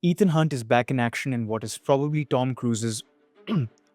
Ethan Hunt is back in action in what is probably Tom Cruise's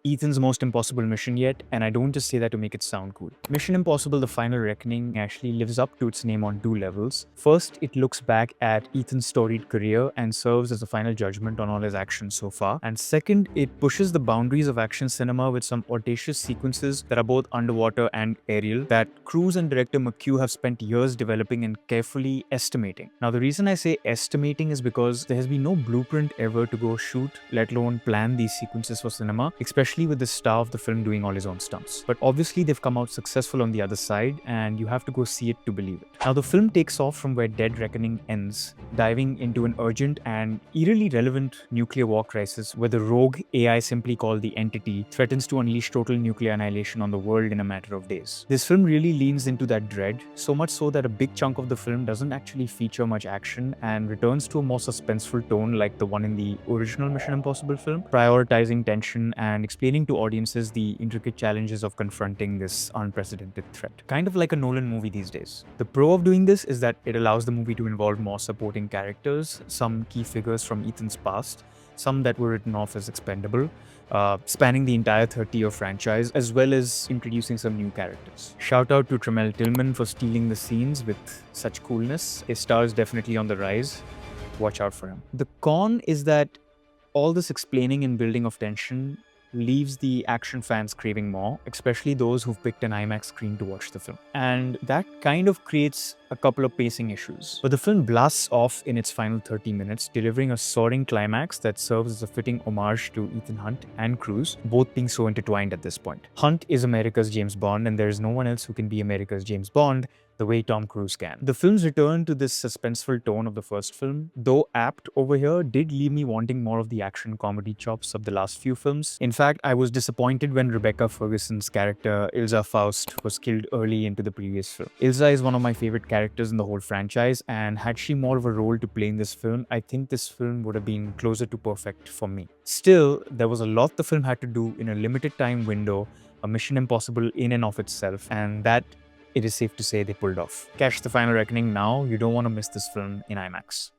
Ethan's most impossible mission yet, and I don't just say that to make it sound cool. Mission Impossible The Final Reckoning actually lives up to its name on two levels. First, it looks back at Ethan's storied career and serves as a final judgment on all his actions so far. And second, it pushes the boundaries of action cinema with some audacious sequences that are both underwater and aerial that Cruise and director McHugh have spent years developing and carefully estimating. Now, the reason I say estimating is because there has been no blueprint ever to go shoot, let alone plan these sequences for cinema, especially with the star of the film doing all his own stunts. But obviously, they've come out successful on the other side, and you have to go see it to believe it. Now, the film takes off from where Dead Reckoning ends, diving into an urgent and eerily relevant nuclear war crisis where the rogue AI simply called the Entity threatens to unleash total nuclear annihilation on the world in a matter of days. This film really leans into that dread, so much so that a big chunk of the film doesn't actually feature much action and returns to a more suspenseful tone like the one in the original Mission Impossible film, prioritizing tension and explaining to audiences the intricate challenges of confronting this unprecedented threat. Kind of like a Nolan movie these days. The pro of doing this is that it allows the movie to involve more supporting characters, some key figures from Ethan's past, some that were written off as expendable, spanning the entire 30-year franchise, as well as introducing some new characters. Shout out to Tremel Tillman for stealing the scenes with such coolness. His star is definitely on the rise. Watch out for him. The con is that all this explaining and building of tension leaves the action fans craving more, especially those who've picked an IMAX screen to watch the film. And that kind of creates a couple of pacing issues. But the film blasts off in its final 30 minutes, delivering a soaring climax that serves as a fitting homage to Ethan Hunt and Cruise, both being so intertwined at this point. Hunt is America's James Bond, and there is no one else who can be America's James Bond the way Tom Cruise can. The film's return to this suspenseful tone of the first film, though apt over here, did leave me wanting more of the action comedy chops of the last few films. In fact, I was disappointed when Rebecca Ferguson's character, Ilsa Faust, was killed early into the previous film. Ilsa is one of my favorite characters in the whole franchise, and had she more of a role to play in this film, I think this film would have been closer to perfect for me. Still, there was a lot the film had to do in a limited time window, a Mission Impossible in and of itself, and that it is safe to say they pulled off. Catch The Final Reckoning now, you don't want to miss this film in IMAX.